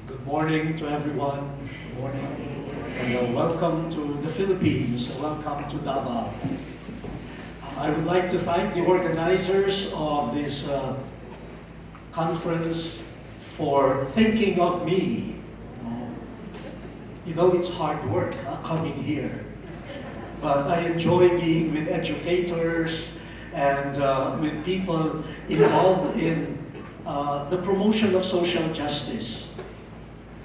Good morning to everyone. Good morning. And welcome to the Philippines. Welcome to Davao. I would like to thank the organizers of this conference for thinking of me. You know, it's hard work coming here. But I enjoy being with educators and with people involved in the promotion of social justice.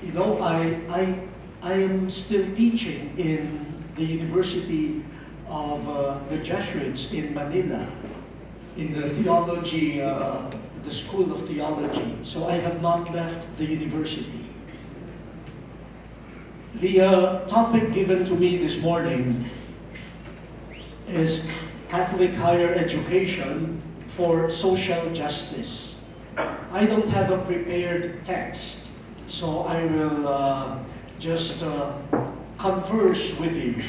You know, I am still teaching in the University of the Jesuits in Manila, in the theology, the School of Theology. So I have not left the university. The topic given to me this morning is Catholic higher education for social justice. I don't have a prepared text. So I will just converse with you,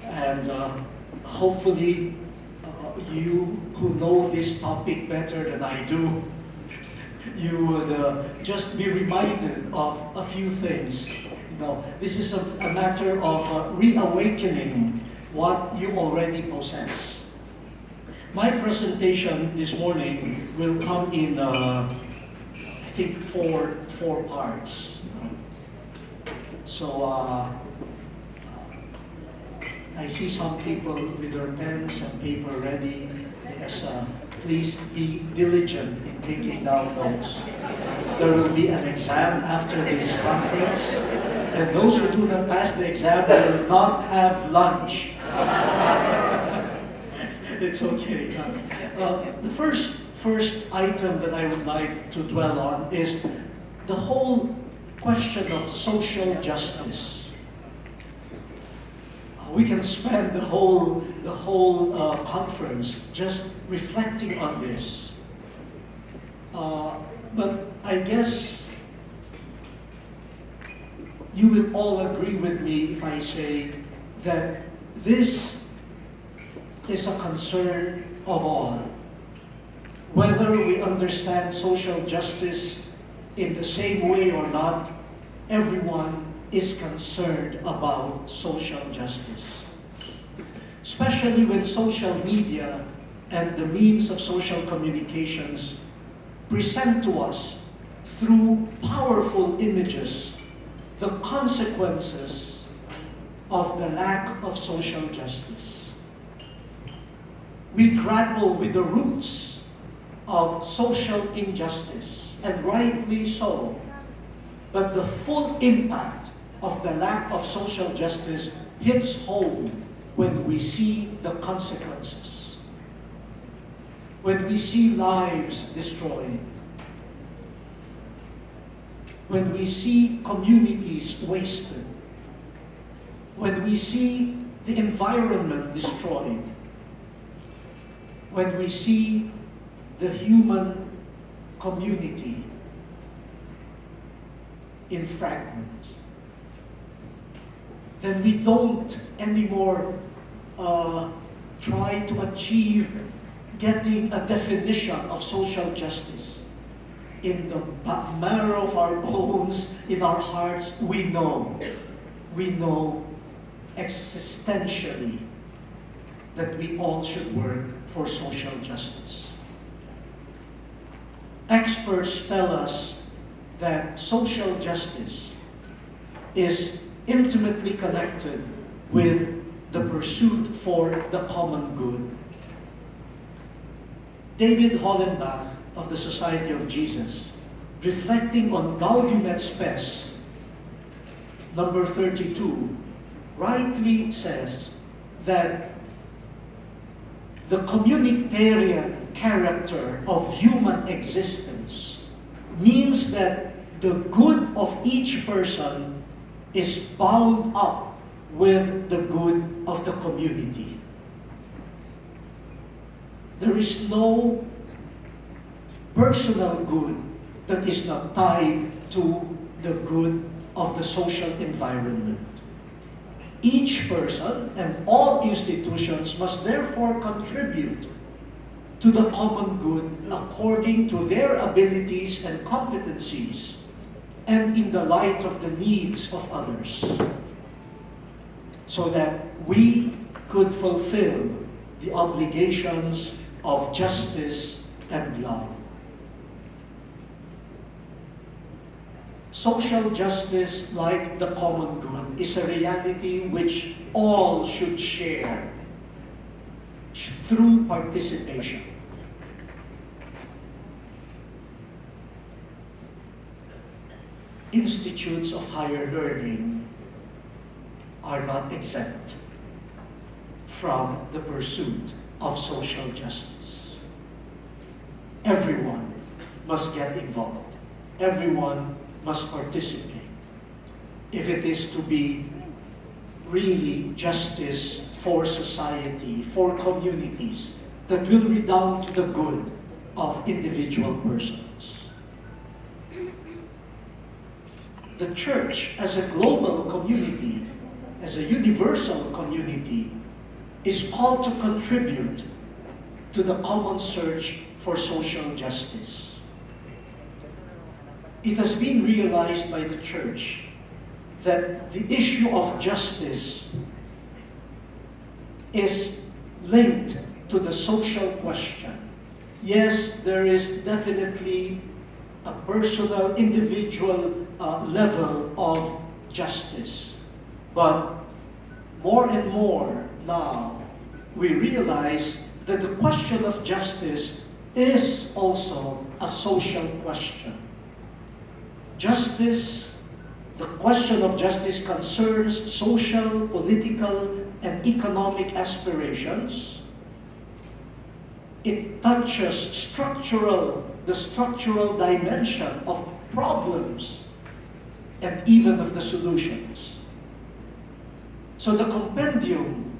and hopefully you who know this topic better than I do, you would just be reminded of a few things. You know, this is a matter of reawakening what you already possess. My presentation this morning will come in I think four parts. So I see some people with their pens and paper ready. Yes, please be diligent in taking down notes. There will be an exam after this conference, and those who do not pass the exam will not have lunch. It's okay. The first item that I would like to dwell on is the whole question of social justice. We can spend the whole conference just reflecting on this. But I guess you will all agree with me if I say that this is a concern of all. Whether we understand social justice in the same way or not, everyone is concerned about social justice. Especially when social media and the means of social communications present to us through powerful images the consequences of the lack of social justice. We grapple with the roots of social injustice, and rightly so. But the full impact of the lack of social justice hits home when we see the consequences. When we see lives destroyed. When we see communities wasted. When we see the environment destroyed. When we see the human community in fragments, then we don't anymore try to achieve getting a definition of social justice. In the marrow of our bones, in our hearts, we know existentially that we all should work for social justice. Experts tell us that social justice is intimately connected with the pursuit for the common good. David Hollenbach of the Society of Jesus, reflecting on Gaudium et Spes, number 32, rightly says that the communitarian character of human existence means that the good of each person is bound up with the good of the community. There is no personal good that is not tied to the good of the social environment. Each person and all institutions must therefore contribute to the common good according to their abilities and competencies, and in the light of the needs of others, so that we could fulfill the obligations of justice and love. Social justice, like the common good, is a reality which all should share through participation. Institutes of higher learning are not exempt from the pursuit of social justice. Everyone must get involved. Everyone must participate if it is to be really justice for society, for communities, that will redound to the good of individual persons. The church, as a global community, as a universal community, is called to contribute to the common search for social justice. It has been realized by the church that the issue of justice is linked to the social question. Yes, there is definitely a personal, individual level of justice. But more and more now, we realize that the question of justice is also a social question. Justice, the question of justice concerns social, political, and economic aspirations. It touches the structural dimension of problems and even of the solutions. So the compendium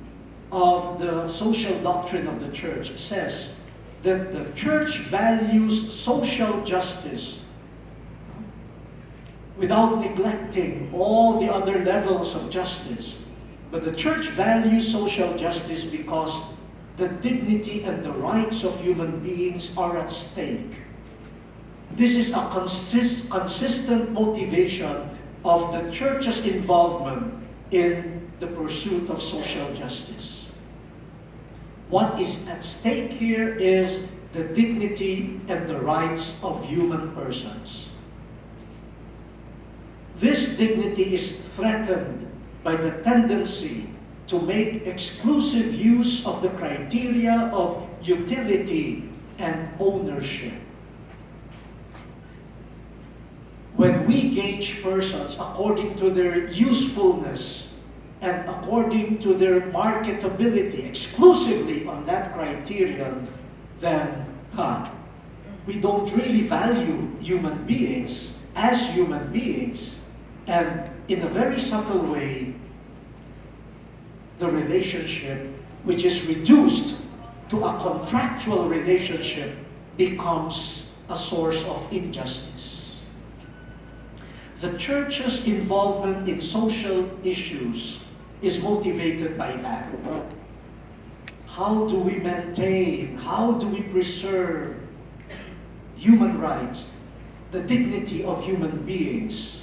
of the social doctrine of the church says that the church values social justice without neglecting all the other levels of justice. But the church values social justice because the dignity and the rights of human beings are at stake. This is a consistent motivation of the church's involvement in the pursuit of social justice. What is at stake here is the dignity and the rights of human persons. This dignity is threatened by the tendency to make exclusive use of the criteria of utility and ownership. When we gauge persons according to their usefulness and according to their marketability, exclusively on that criterion, then we don't really value human beings as human beings. And in a very subtle way, the relationship, which is reduced to a contractual relationship, becomes a source of injustice. The church's involvement in social issues is motivated by that. How do we maintain, how do we preserve human rights, the dignity of human beings?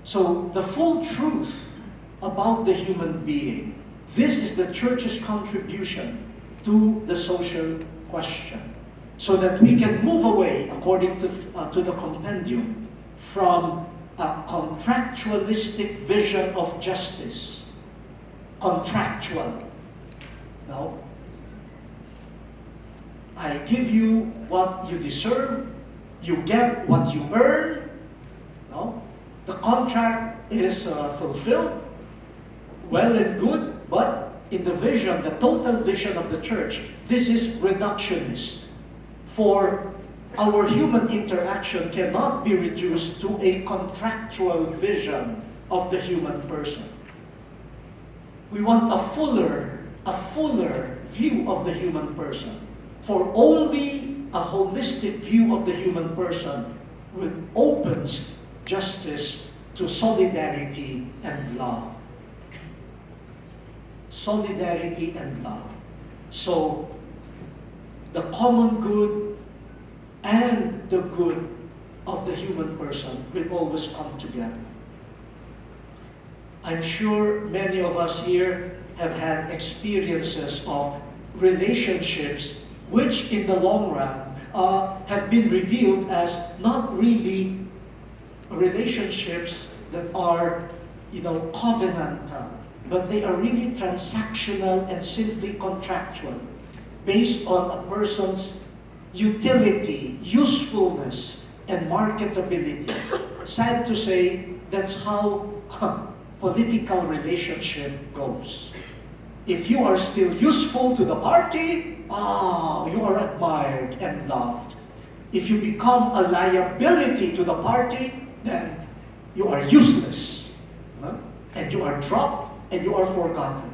So the full truth about the human being, this is the church's contribution to the social question, so that we can move away, according to the compendium, from a contractualistic vision of justice. Contractual. No? I give you what you deserve, you get what you earn. No? The contract is fulfilled, well and good, but in the vision, the total vision of the church, this is reductionist. For our human interaction cannot be reduced to a contractual vision of the human person. We want a fuller view of the human person. For only a holistic view of the human person opens justice to solidarity and love. Solidarity and love. So, the common good and the good of the human person will always come together. I'm sure many of us here have had experiences of relationships which in the long run have been revealed as not really relationships that are, covenantal, but they are really transactional and simply contractual, based on a person's utility, usefulness, and marketability. Sad to say, that's how political relationship goes. If you are still useful to the party, you are admired and loved. If you become a liability to the party, then you are useless. And you are dropped and you are forgotten.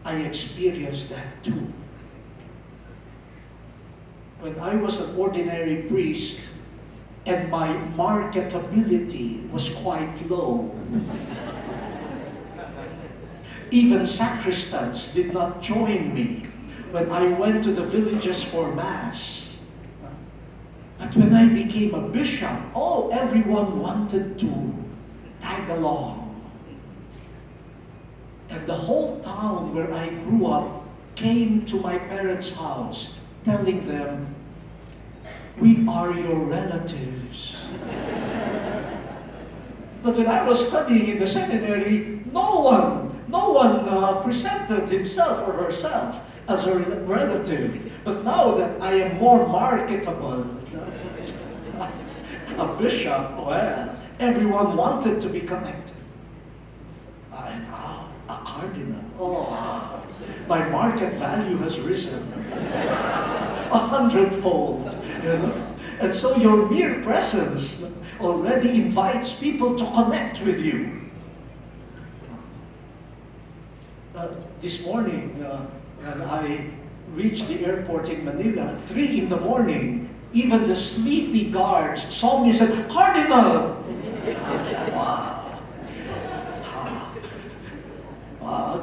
I experienced that too. When I was an ordinary priest and my marketability was quite low, even sacristans did not join me when I went to the villages for Mass. But when I became a bishop, everyone wanted to tag along. And the whole town where I grew up came to my parents' house telling them, "We are your relatives." But when I was studying in the seminary, no one presented himself or herself as a relative. But now that I am more marketable, a bishop, everyone wanted to be connected. And now, a cardinal. My market value has risen 100-fold. And so your mere presence already invites people to connect with you. This morning, when I reached the airport in Manila, 3 in the morning, even the sleepy guards saw me and said, "Cardinal!" I said, wow. Wow.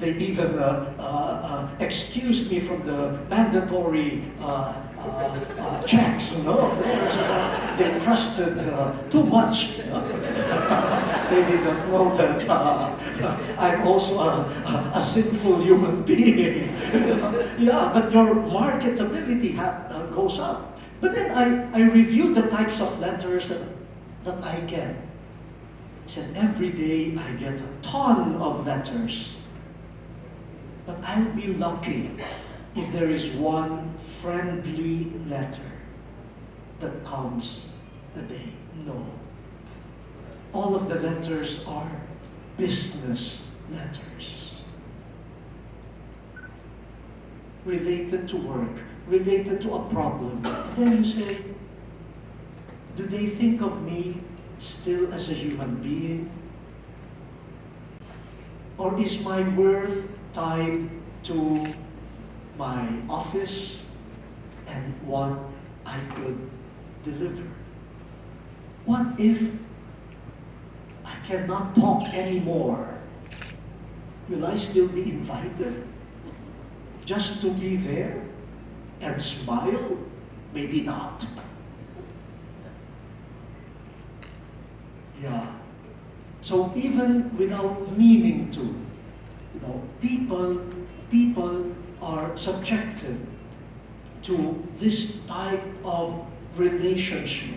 They even excused me from the mandatory checks, They trusted too much. They did not know that I'm also a sinful human being. But your marketability goes up. But then I reviewed the types of letters that I get. And every day I get a ton of letters. But I'll be lucky if there is one friendly letter that comes a day. No. All of the letters are business letters. Related to work, related to a problem. And then you say, do they think of me still as a human being? Or is my worth tied to my office and what I could deliver? What if I cannot talk anymore? Will I still be invited? Just to be there and smile? Maybe not. So even without meaning to, people are subjected to this type of relationship,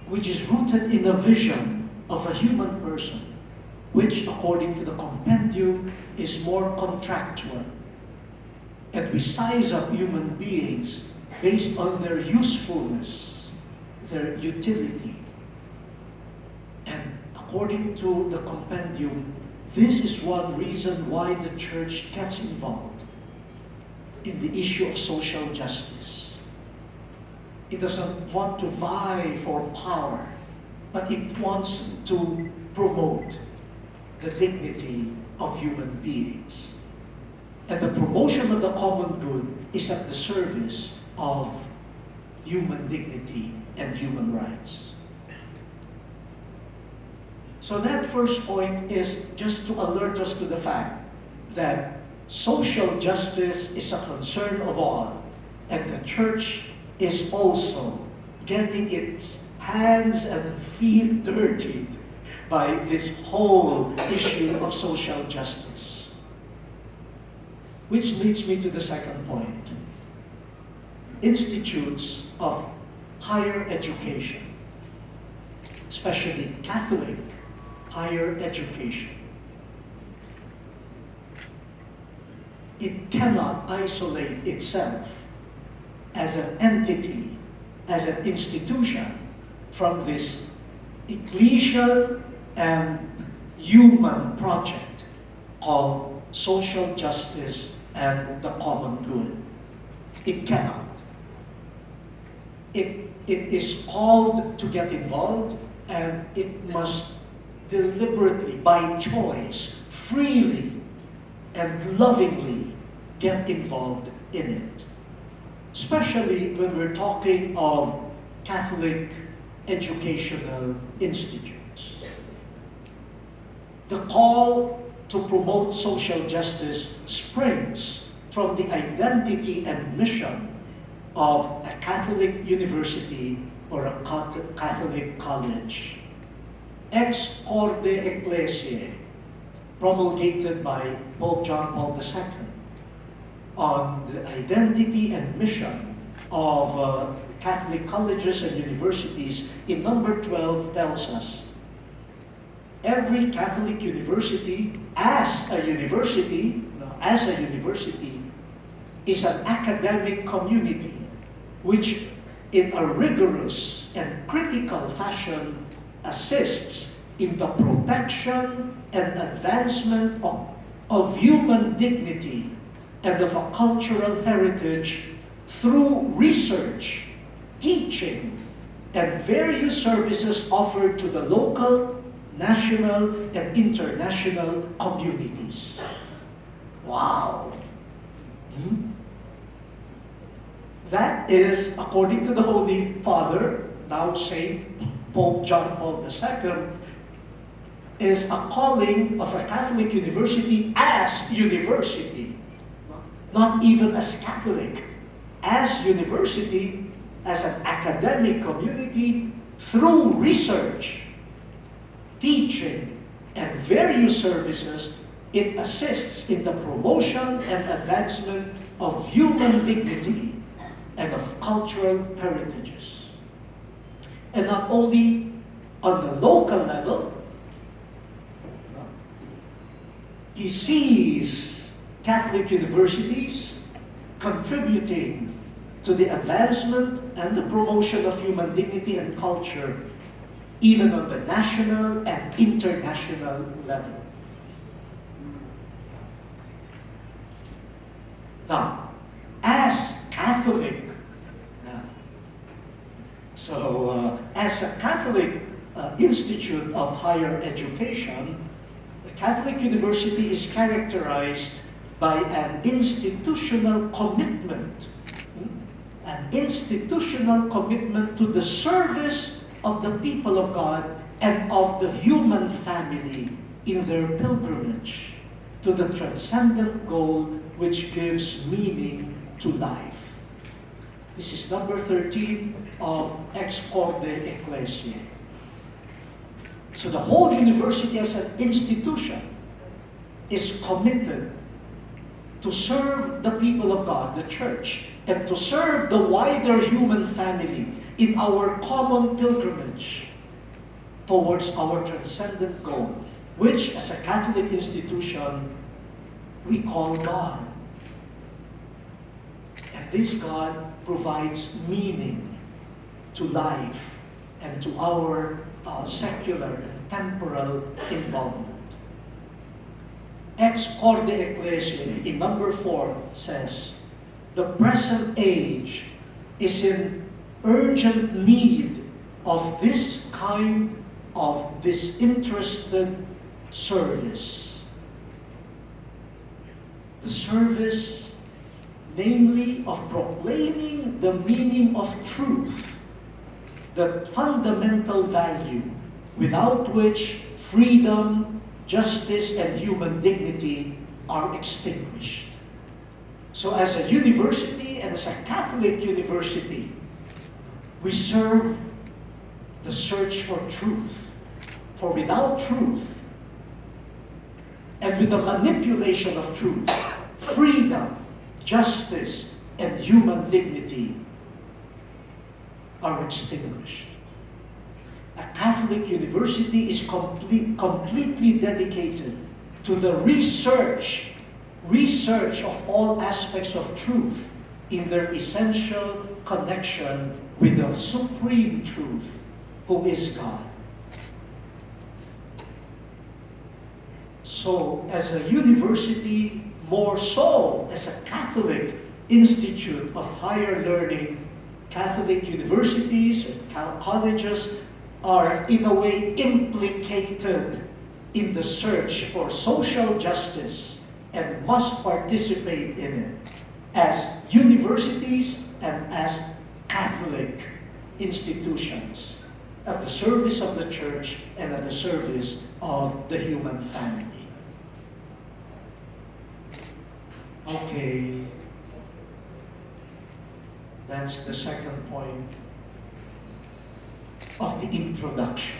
which is rooted in a vision of a human person, which, according to the compendium, is more contractual. And we size up human beings based on their usefulness, their utility. And according to the compendium, this is one reason why the church gets involved in the issue of social justice. It doesn't want to vie for power, but it wants to promote the dignity of human beings. And the promotion of the common good is at the service of human dignity and human rights. So that first point is just to alert us to the fact that social justice is a concern of all, and the church is also getting its hands and feet dirtied by this whole issue of social justice. Which leads me to the second point. Institutes of higher education, especially Catholic higher education. It cannot isolate itself as an entity, as an institution, from this ecclesial and human project called social justice and the common good. It cannot. It is called to get involved, and it must deliberately, by choice, freely and lovingly get involved in it. Especially when we're talking of Catholic educational institutes. The call to promote social justice springs from the identity and mission of a Catholic university or a Catholic college. Ex Corde Ecclesiae, promulgated by Pope John Paul II, on the identity and mission of Catholic colleges and universities in number 12 tells us, every Catholic university, as a university, is an academic community which in a rigorous and critical fashion assists in the protection and advancement of human dignity and of a cultural heritage through research, teaching, and various services offered to the local, national, and international communities. Wow! That is, according to the Holy Father, now Saint Pope John Paul II, is a calling of a Catholic university as university. Not even as Catholic, as university, as an academic community, through research, teaching, and various services, it assists in the promotion and advancement of human dignity and of cultural heritages. And not only on the local level, he sees Catholic universities contributing to the advancement and the promotion of human dignity and culture, even on the national and international level. Now, as Catholic, as a Catholic institute of higher education, the Catholic University is characterized by an institutional commitment to the service of the people of God and of the human family in their pilgrimage to the transcendent goal which gives meaning to life. This is number 13 of Ex Corde Ecclesiae. So the whole university as an institution is committed to serve the people of God, the church, and to serve the wider human family in our common pilgrimage towards our transcendent goal, which as a Catholic institution we call God. And this God provides meaning to life and to our secular and temporal involvement. Ex Corde Ecclesiae in number 4 says, the present age is in urgent need of this kind of disinterested service. The service, namely, of proclaiming the meaning of truth, the fundamental value without which freedom, justice, and human dignity are extinguished. So as a university and as a Catholic university, we serve the search for truth. For without truth, and with the manipulation of truth, freedom, justice, and human dignity are extinguished. A Catholic university is completely dedicated to the research of all aspects of truth in their essential connection with the supreme truth, who is God. So, as a university, more so as a Catholic institute of higher learning, Catholic universities and colleges are in a way implicated in the search for social justice and must participate in it as universities and as Catholic institutions at the service of the church and at the service of the human family. Okay, that's the second point of the introduction.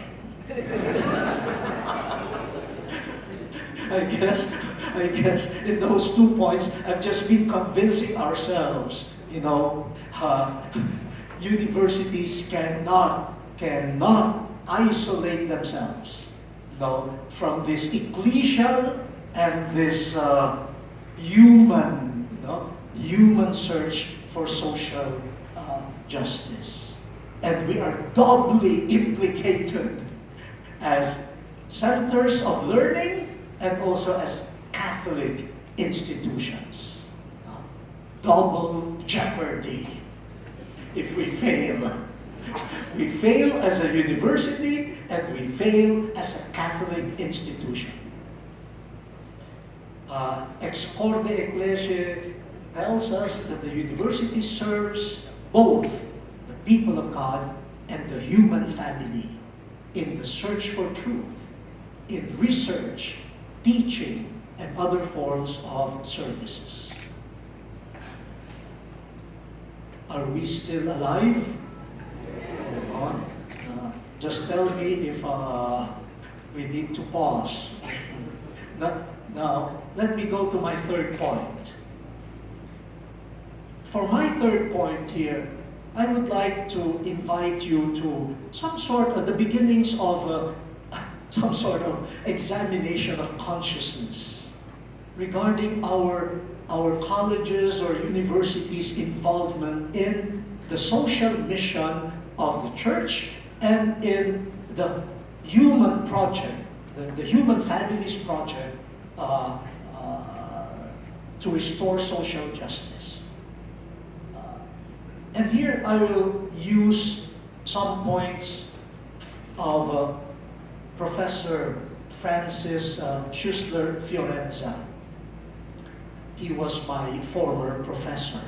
I guess in those 2 points, I've just been convincing ourselves, universities cannot isolate themselves, from this ecclesial and this human search for social justice. And we are doubly implicated as centers of learning and also as Catholic institutions. Double jeopardy if we fail. We fail as a university and we fail as a Catholic institution. Ex Corde Ecclesiae tells us that the university serves both the people of God and the human family in the search for truth, in research, teaching, and other forms of services. Are we still alive? Just tell me if we need to pause. Now, let me go to my third point. For my third point here, I would like to invite you to some sort of the beginnings of some sort of examination of consciousness regarding our colleges or universities' involvement in the social mission of the church and in the human project, the human families project to restore social justice. And here I will use some points of Professor Francis Schussler Fiorenza. He was my former professor.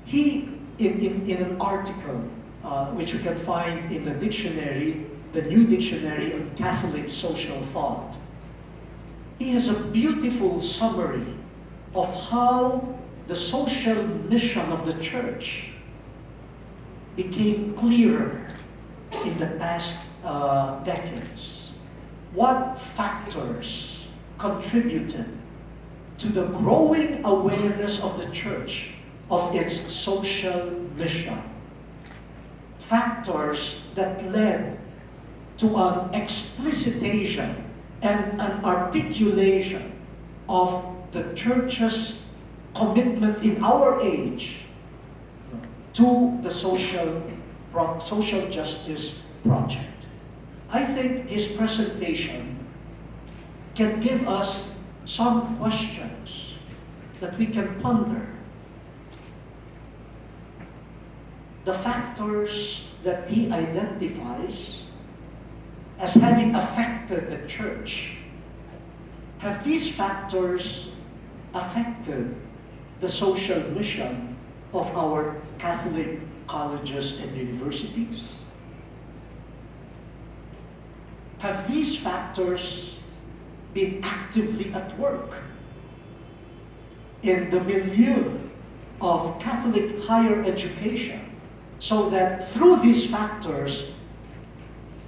He, in an article which you can find in the dictionary, the New Dictionary on Catholic Social Thought, he has a beautiful summary of how the social mission of the church became clearer in the past decades. What factors contributed to the growing awareness of the church of its social mission? Factors that led to an explicitation and an articulation of the church's commitment in our age to the social justice project. I think his presentation can give us some questions that we can ponder. The factors that he identifies as having affected the church, have these factors affected the social mission of our Catholic colleges and universities? Have these factors been actively at work in the milieu of Catholic higher education, so that through these factors,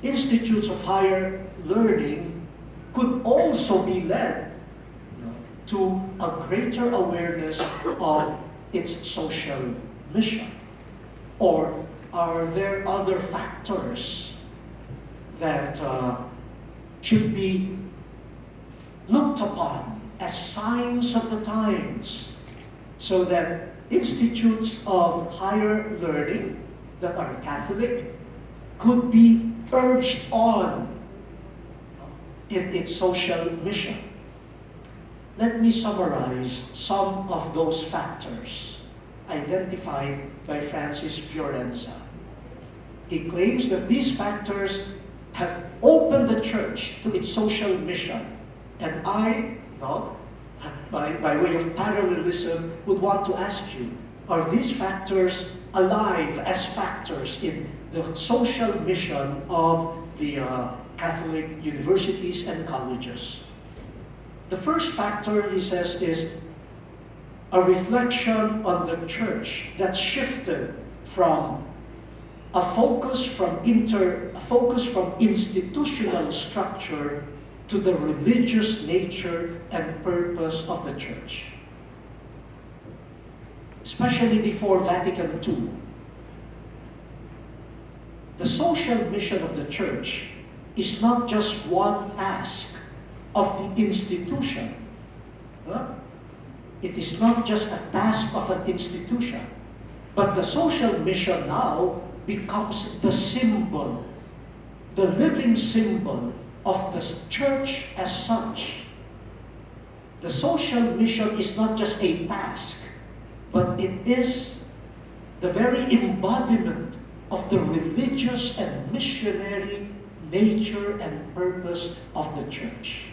institutes of higher learning could also be led to a greater awareness of its social mission? Or are there other factors that should be looked upon as signs of the times, so that institutes of higher learning that are Catholic could be urged on in its social mission? Let me summarize some of those factors identified by Francis Fiorenza. He claims that these factors have opened the Church to its social mission. And I, by way of parallelism, would want to ask you, are these factors alive as factors in the social mission of the Catholic universities and colleges? The first factor, he says, is a reflection on the Church that shifted from a focus from institutional structure to the religious nature and purpose of the Church. Especially before Vatican II. The social mission of the Church is not just one task of the institution. It is not just a task of an institution, but the social mission now becomes the symbol, the living symbol of the Church as such. The social mission is not just a task, but it is the very embodiment of the religious and missionary nature and purpose of the Church.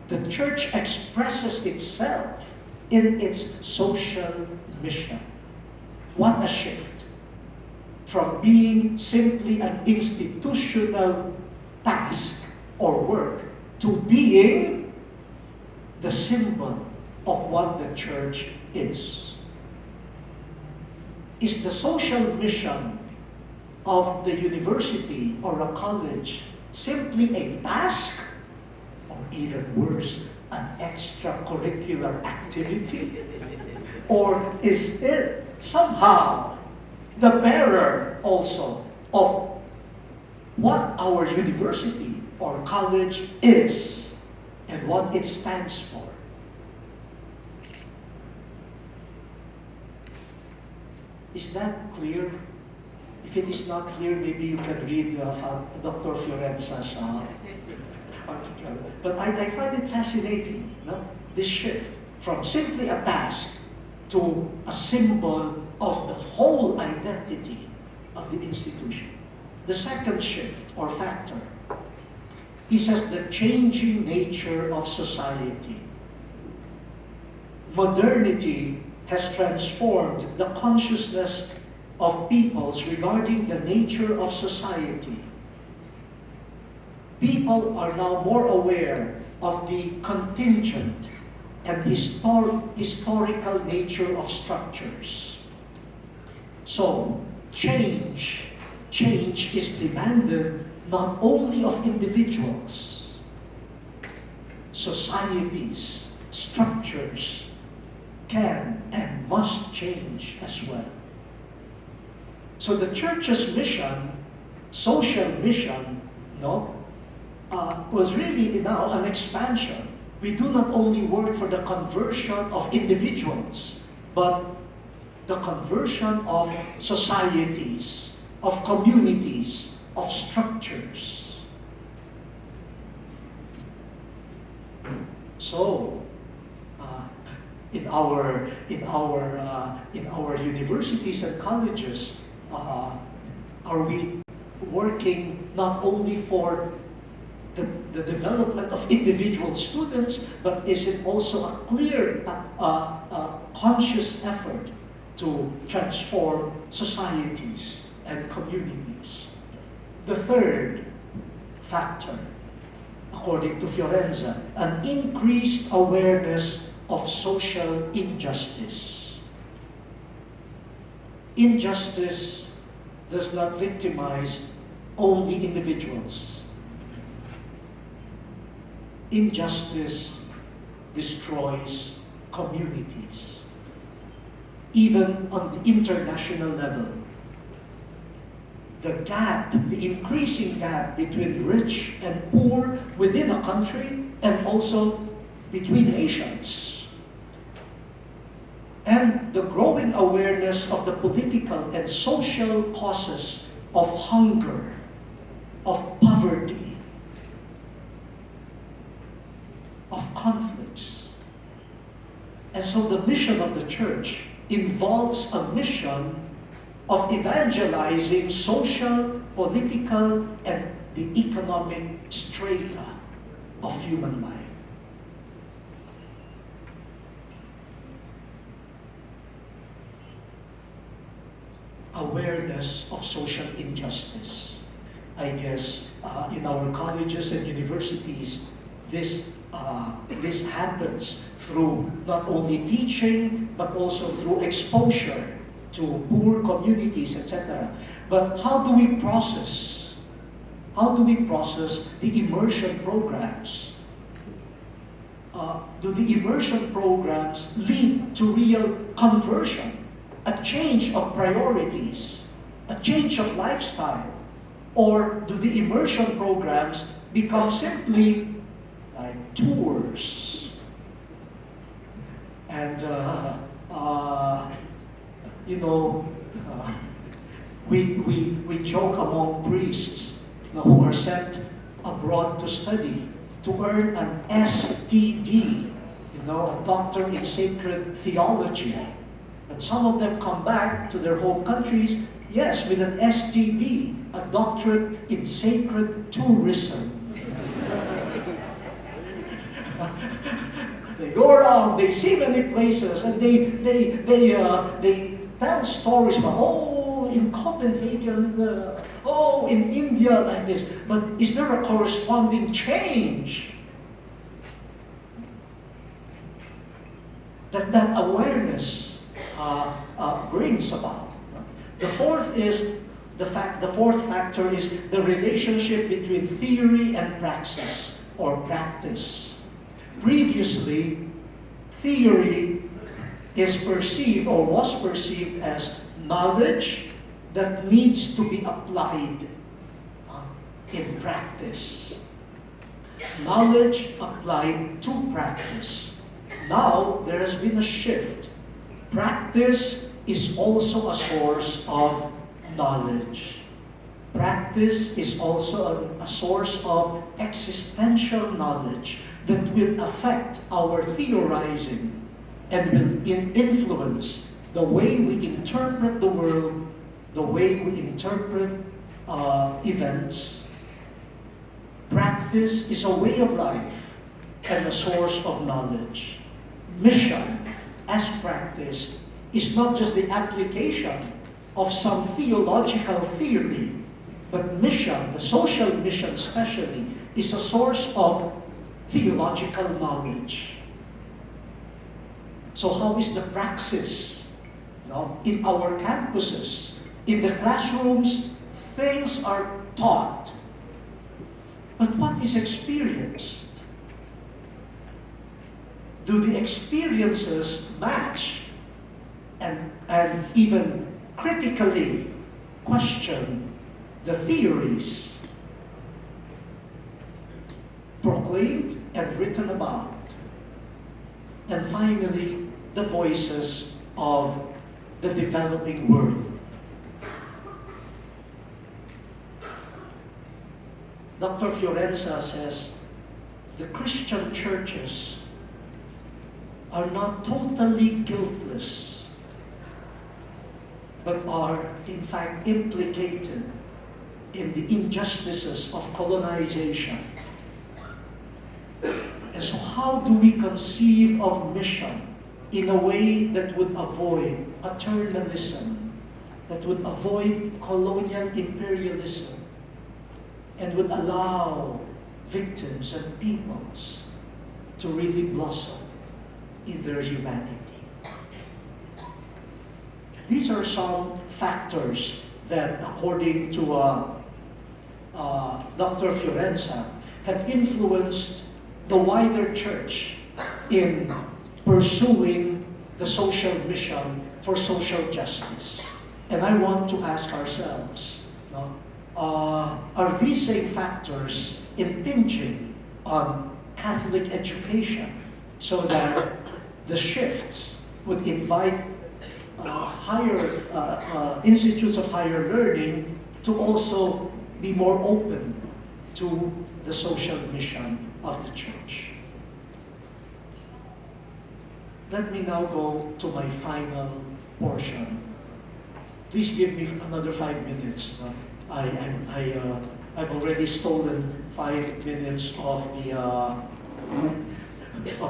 The Church expresses itself in its social mission. What a shift from being simply an institutional task or work to being the symbol of what the Church is. Is the social mission of the university or a college simply a task, or even worse, an extracurricular activity? Or is it somehow the bearer also of what our university or college is and what it stands for? Is that clear? If it is not clear, maybe you can read Dr. Fiorenza's article. But I find it fascinating, this shift from simply a task to a symbol of the whole identity of the institution. The second shift or factor, he says, the changing nature of society. Modernity has transformed the consciousness of peoples regarding the nature of society. People are now more aware of the contingent and historical nature of structures. So, change is demanded not only of individuals, societies, structures can and must change as well. So the Church's mission, social mission, was really now an expansion. We do not only work for the conversion of individuals, but the conversion of societies, of communities, of structures. So, in our universities and colleges, are we working not only for the development of individual students, but is it also a clear, conscious effort to transform societies and communities? The third factor, according to Fiorenza, an increased awareness of social injustice. Injustice does not victimize only individuals. Injustice destroys communities. Even on the international level, the gap, the increasing gap between rich and poor within a country and also between nations, and the growing awareness of the political and social causes of hunger, of poverty, of conflicts. And so the mission of the church involves a mission of evangelizing social, political, and the economic strata of human life. Awareness of social injustice. I guess in our colleges and universities, this happens through not only teaching, but also through exposure to poor communities, etc. But how do we process? How do we process the immersion programs? Do the immersion programs lead to real conversion, a change of priorities, a change of lifestyle? Or do the immersion programs become simply like tours? And we joke among priests who are sent abroad to study to earn an STD, a doctor in sacred theology. But some of them come back to their home countries, yes, with an STD, a doctorate in sacred tourism. They go around, they see many places, and they tell stories about, in Copenhagen, in India, like this. But is there a corresponding change that awareness brings about? The fourth factor is the relationship between theory and praxis or practice. Previously, theory is perceived or was perceived as knowledge that needs to be applied in practice. Knowledge applied to practice. Now, there has been a shift. Practice is also a source of knowledge. Practice is also a source of existential knowledge that will affect our theorizing and will influence the way we interpret the world, the way we interpret events. Practice is a way of life and a source of knowledge. Mission, as practiced, is not just the application of some theological theory, but mission, the social mission especially, is a source of theological knowledge. So how is the praxis? In our campuses, in the classrooms, things are taught. But what is experienced? Do the experiences match and even critically question the theories proclaimed and written about? And finally, the voices of the developing world. Dr. Fiorenza says the Christian churches are not totally guiltless, but are in fact implicated in the injustices of colonization. And so how do we conceive of mission in a way that would avoid paternalism, that would avoid colonial imperialism, and would allow victims and peoples to really blossom in their humanity. These are some factors that, according to Dr. Fiorenza, have influenced the wider church in pursuing the social mission for social justice. And I want to ask ourselves, are these same factors impinging on Catholic education so that the shifts would invite institutes of higher learning to also be more open to the social mission of the church? Let me now go to my final portion. Please give me another 5 minutes. I've already stolen 5 minutes of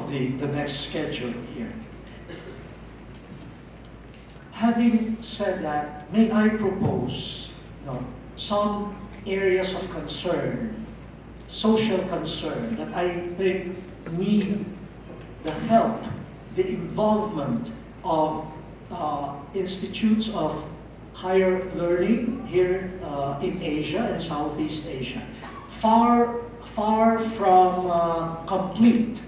the next schedule here. Having said that, may I propose some areas of concern, social concern, that I think need the help, the involvement of institutes of higher learning here in Asia and Southeast Asia. Far from complete,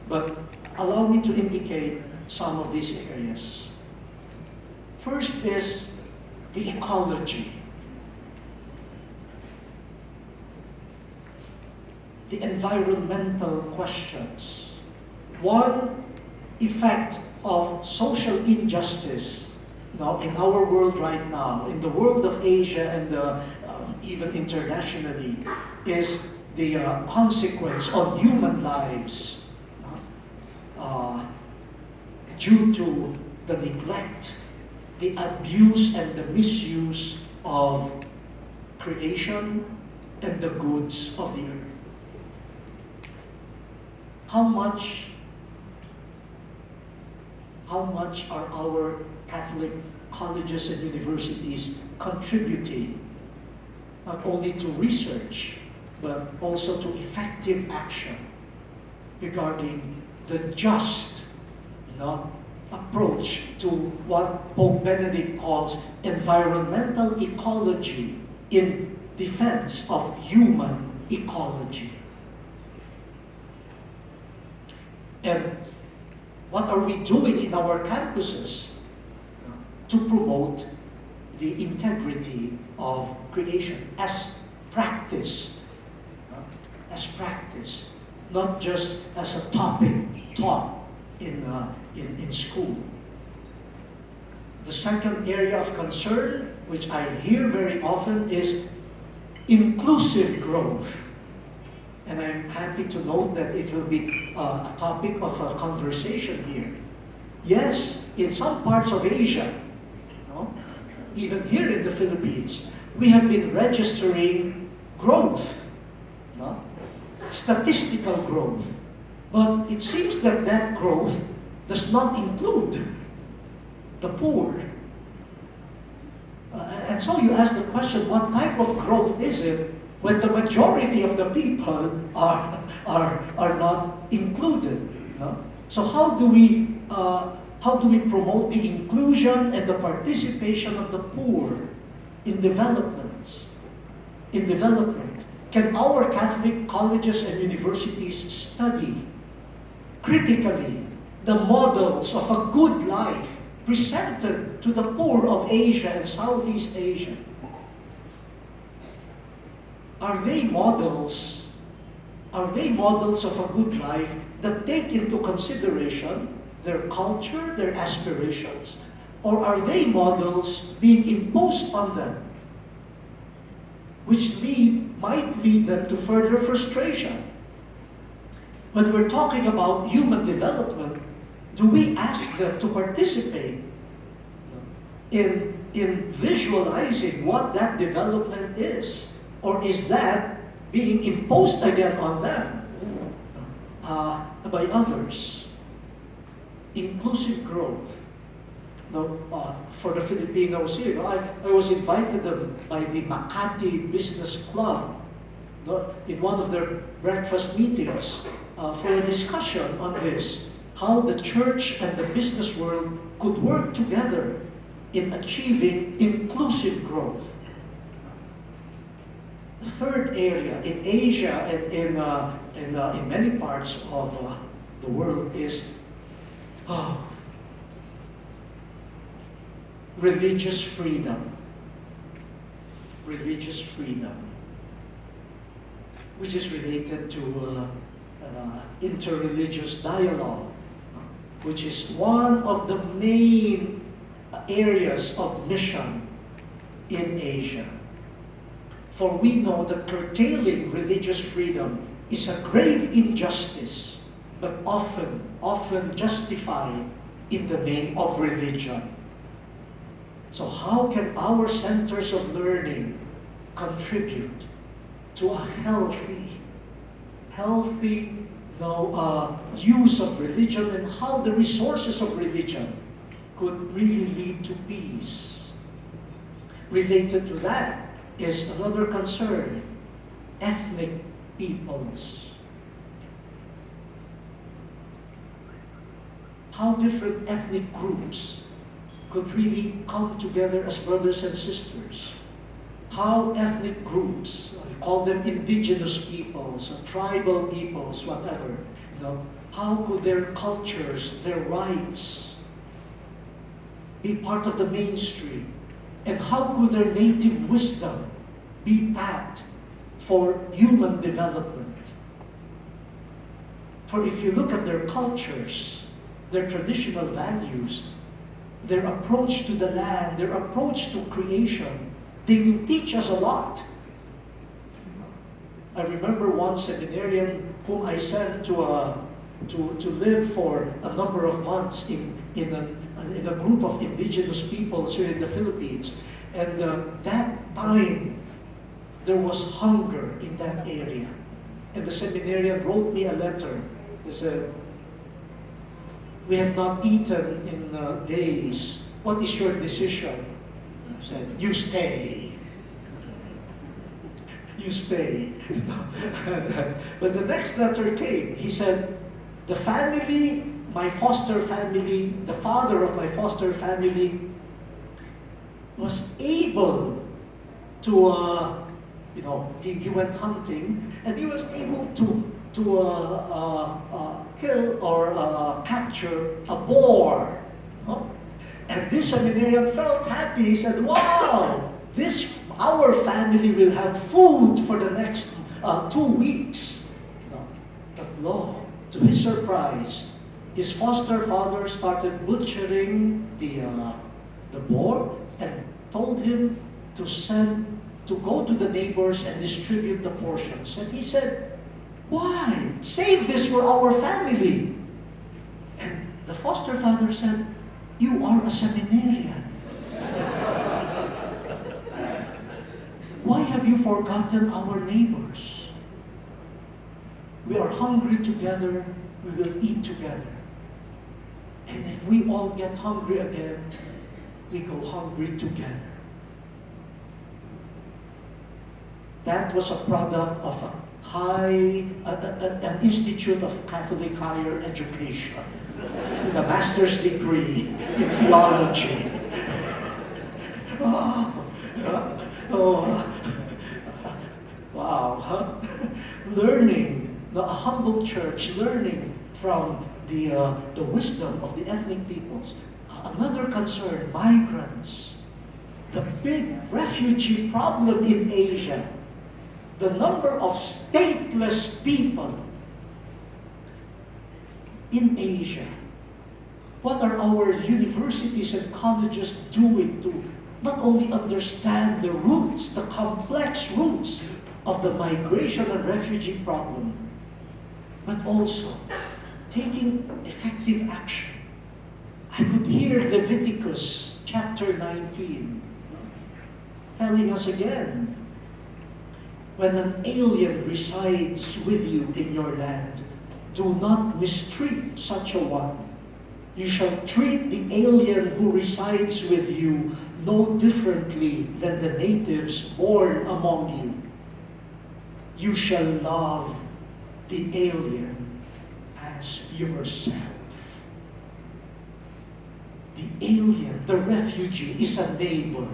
but allow me to indicate some of these areas. First is the ecology. The environmental questions. One effect of social injustice in our world right now, in the world of Asia and even internationally, is the consequence on human lives due to the neglect, the abuse and the misuse of creation and the goods of the earth. How much are our Catholic colleges and universities contributing not only to research, but also to effective action regarding the just approach to what Pope Benedict calls environmental ecology in defense of human ecology? And what are we doing in our campuses to promote the integrity of creation as practiced, not just as a topic taught in school? The second area of concern, which I hear very often, is inclusive growth. And I'm happy to note that it will be a topic of a conversation here. Yes, in some parts of Asia, even here in the Philippines, we have been registering growth, statistical growth. But it seems that that growth does not include the poor. And so you ask the question, what type of growth is it when the majority of the people are not included? So how do we promote the inclusion and the participation of the poor in development? Can our Catholic colleges and universities study critically the models of a good life presented to the poor of Asia and Southeast Asia? Are they models of a good life that take into consideration their culture, their aspirations? Or are they models being imposed on them, which might lead them to further frustration? When we're talking about human development, do we ask them to participate in visualizing what that development is? Or is that being imposed again on them by others? Inclusive growth. For the Filipinos here, I was invited by the Makati Business Club in one of their breakfast meetings for a discussion on this, how the church and the business world could work together in achieving inclusive growth. The third area in Asia and in many parts of the world is religious freedom. Religious freedom, which is related to interreligious dialogue, which is one of the main areas of mission in Asia. For we know that curtailing religious freedom is a grave injustice, but often justified in the name of religion. So how can our centers of learning contribute to a healthy use of religion, and how the resources of religion could really lead to peace? Related to that is another concern: ethnic peoples. How different ethnic groups could really come together as brothers and sisters. How ethnic groups, I call them indigenous peoples, or tribal peoples, whatever, how could their cultures, their rights be part of the mainstream? And how could their native wisdom be tapped for human development? For if you look at their cultures, their traditional values, their approach to the land, their approach to creation, they will teach us a lot. I remember one seminarian whom I sent to live for a number of months in a group of indigenous peoples here in the Philippines. And that time, there was hunger in that area. And the seminarian wrote me a letter. He said, "We have not eaten in days. What is your decision?" I said, "You stay. You stay." But the next letter came. He said, "The family, my foster family, the father of my foster family was able to, he went hunting, and he was able to kill or capture a boar." And this seminarian felt happy. He said, "Wow, our family will have food for the next 2 weeks." But lo, to his surprise, his foster father started butchering the boar and told him to go to the neighbors and distribute the portions. And he said, "Why? Save this for our family." And the foster father said, "You are a seminarian. Why have you forgotten our neighbors? We are hungry together, we will eat together. And if we all get hungry again, we go hungry together." That was a product of an institute of Catholic higher education with a master's degree in theology. Wow, huh? Learning, a humble church, learning from the wisdom of the ethnic peoples. Another concern, migrants. The big refugee problem in Asia. The number of stateless people in Asia. What are our universities and colleges doing to not only understand the roots, the complex roots of the migration and refugee problem, but also taking effective action? I could hear Leviticus chapter 19 telling us again, when an alien resides with you in your land, do not mistreat such a one. You shall treat the alien who resides with you no differently than the natives born among you. you shall love the alien as yourself. The alien, the refugee, is a neighbor.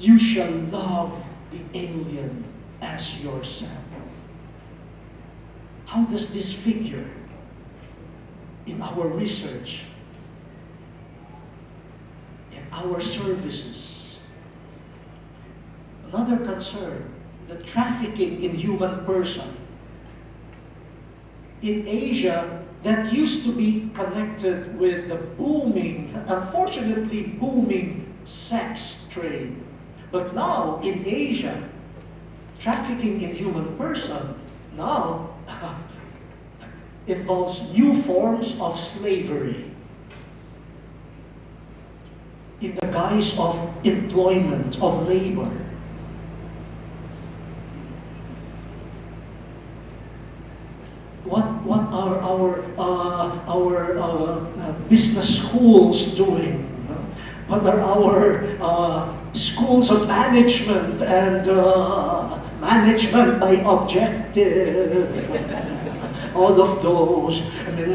You shall love the alien as yourself. How does this figure in our research, in our services? Another concern, the trafficking in human person. In Asia, that used to be connected with the booming, unfortunately booming, sex trade. But now, in Asia, trafficking in human person now involves new forms of slavery in the guise of employment, of labor. What are our business schools doing? What are our schools of management and management by objective? All of those. I mean,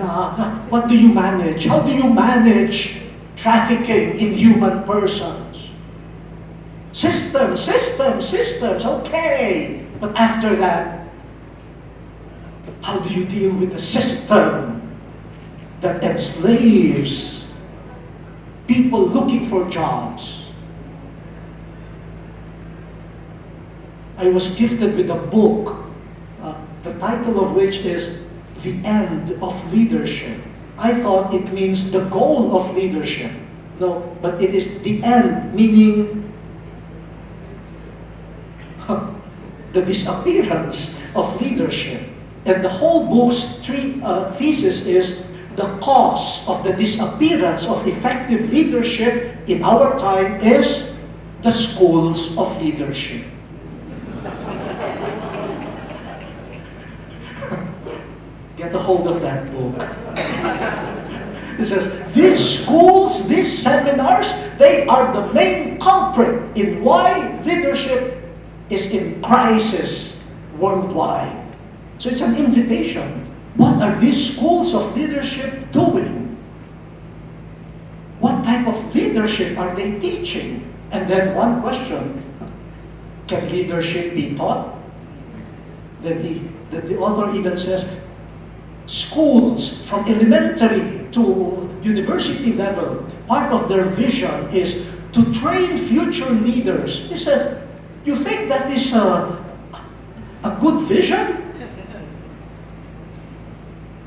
what do you manage? How do you manage trafficking in human persons? Systems, okay. But after that, how do you deal with the system that enslaves people looking for jobs? I was gifted with a book, the title of which is The End of Leadership. I thought it means the goal of leadership. No, but it is the end, meaning the disappearance of leadership. And the whole book's thesis is the cause of the disappearance of effective leadership in our time is the schools of leadership. Get a hold of that book. It says, these schools, these seminars, they are the main culprit in why leadership is in crisis worldwide. So it's an invitation. What are these schools of leadership doing? What type of leadership are they teaching? And then one question, can leadership be taught? Then the author even says, schools from elementary to university level, part of their vision is to train future leaders. He said, you think that is a good vision?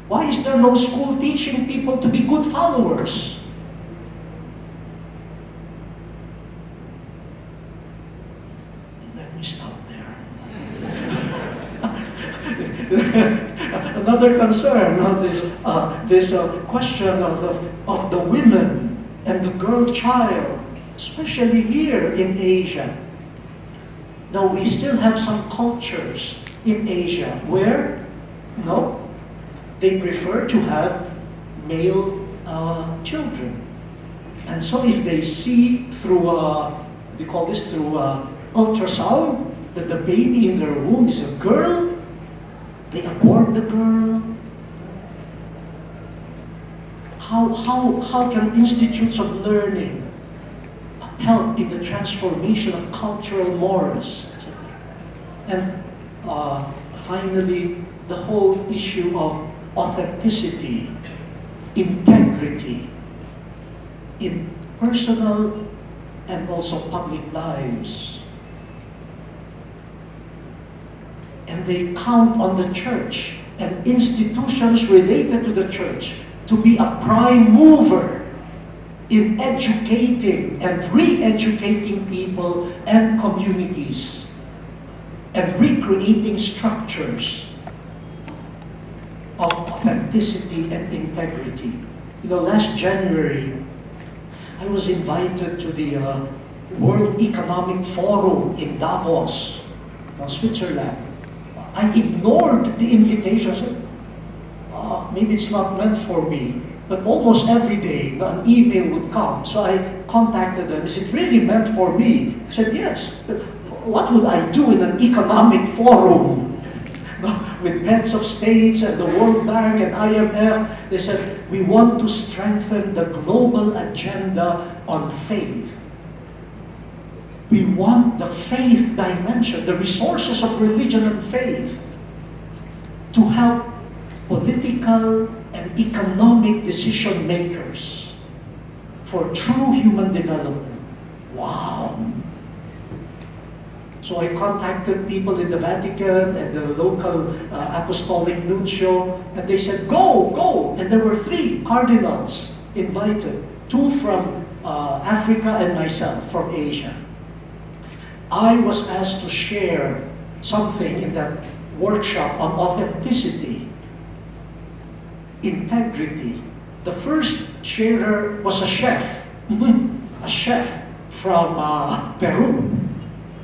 Why is there no school teaching people to be good followers? Let me stop there. Another concern of this question of the women and the girl child, especially here in Asia. Now we still have some cultures in Asia where, they prefer to have male children. And so if they see through, they call this through ultrasound, that the baby in their womb is a girl, they abort the girl. How can institutes of learning help in the transformation of cultural mores, etc.? And finally, the whole issue of authenticity, integrity in personal and also public lives. And they count on the church and institutions related to the church to be a prime mover in educating and re-educating people and communities and recreating structures of authenticity and integrity. Last January, I was invited to the World Economic Forum in Davos, Switzerland. I ignored the invitation. I said, maybe it's not meant for me. But almost every day, an email would come. So I contacted them. Is it really meant for me? I said, yes. But what would I do in an economic forum? with heads of states and the World Bank and IMF. They said, we want to strengthen the global agenda on faith. We want the faith dimension, the resources of religion and faith, to help political and economic decision makers for true human development. Wow! So I contacted people in the Vatican and the local apostolic nuncio, and they said, go, go! And there were 3 cardinals invited, 2 from Africa and myself from Asia. I was asked to share something in that workshop on authenticity, integrity. The first sharer was a chef, a chef from Peru.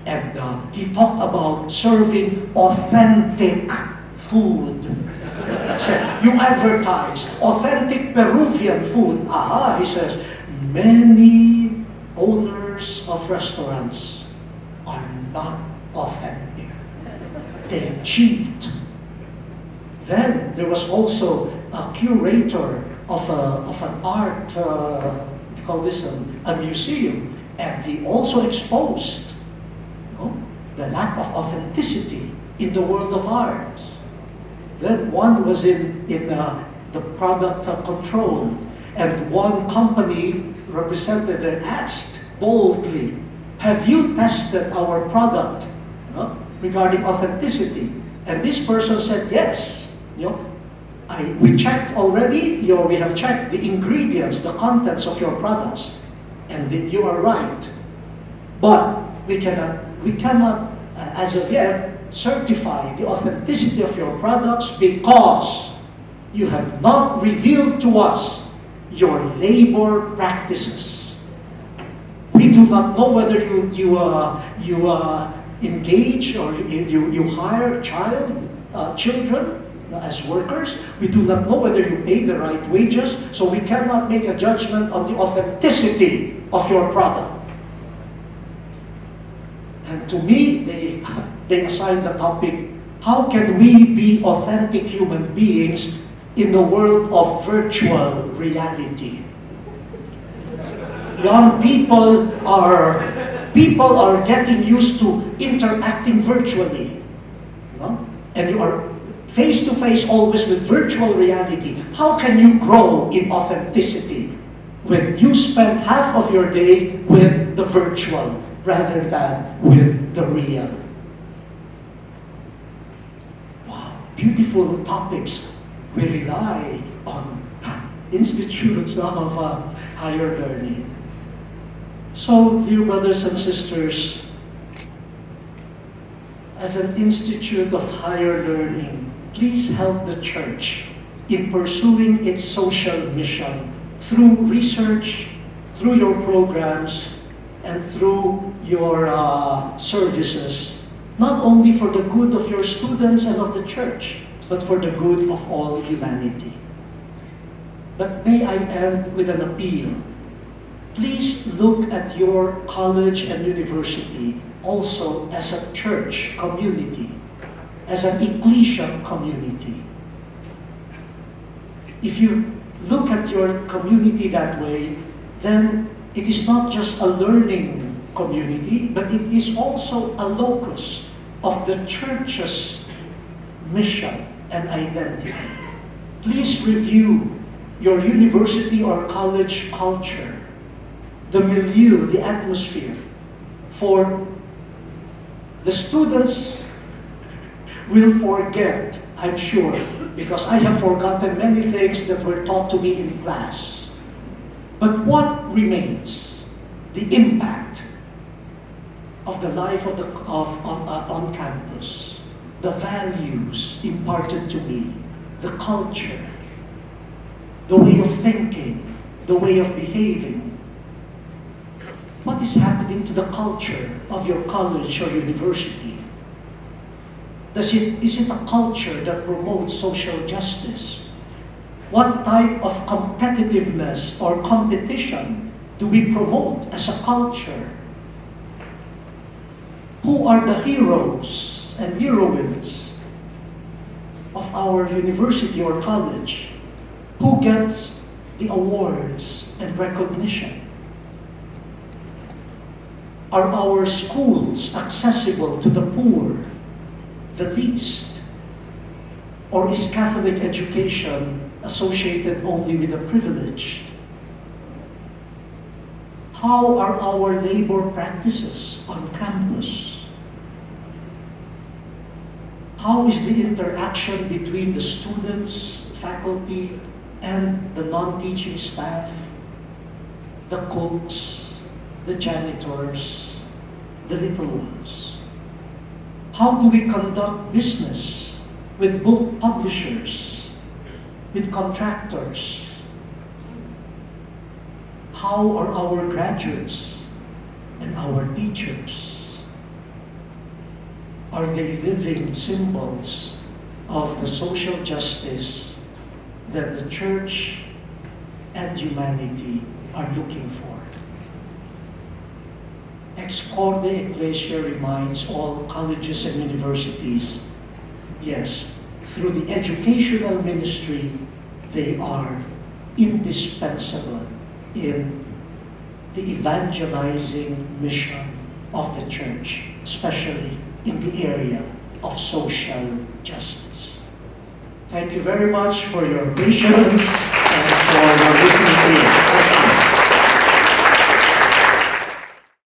And he talked about serving authentic food. So you advertise authentic Peruvian food. Aha, he says, many owners of restaurants are not authentic. They cheat. Then there was also a curator of an art, we call this a museum, and he also exposed the lack of authenticity in the world of art. Then one was in the product control, and one company representative asked boldly, have you tested our product regarding authenticity? And this person said, yes. We checked already, we have checked the ingredients, the contents of your products, and you are right. But we cannot, as of yet, certify the authenticity of your products because you have not revealed to us your labor practices. We do not know whether you engage or you hire children as workers. We do not know whether you pay the right wages, so we cannot make a judgment on the authenticity of your product. And to me, they assigned the topic, how can we be authentic human beings in the world of virtual reality? Young people are getting used to interacting virtually. And you are face-to-face always with virtual reality. How can you grow in authenticity when you spend half of your day with the virtual rather than with the real? Wow, beautiful topics. We rely on institutes of higher learning. So, dear brothers and sisters, as an institute of higher learning, please help the church in pursuing its social mission through research, through your programs, and through your services, not only for the good of your students and of the church, but for the good of all humanity. But may I end with an appeal. Please look at your college and university also as a church community, as an ecclesial community. If you look at your community that way, then it is not just a learning community, but it is also a locus of the church's mission and identity. Please review your university or college culture, the milieu, the atmosphere. For the students will forget, I'm sure, because I have forgotten many things that were taught to me in class. But what remains? The impact of the life on campus, the values imparted to me, the culture, the way of thinking, the way of behaving. What is happening to the culture of your college or university? Is it a culture that promotes social justice? What type of competitiveness or competition do we promote as a culture? Who are the heroes and heroines of our university or college? Who gets the awards and recognition? Are our schools accessible to the poor, the least? Or is Catholic education associated only with the privileged? How are our labor practices on campus? How is the interaction between the students, faculty, and the non-teaching staff, the cooks, the janitors, the little ones? How do we conduct business with book publishers, with contractors? How are our graduates and our teachers? Are they living symbols of the social justice that the church and humanity are looking for? Ex Corde Ecclesia reminds all colleges and universities, yes, through the educational ministry, they are indispensable in the evangelizing mission of the church, especially in the area of social justice. Thank you very much for your patience and for your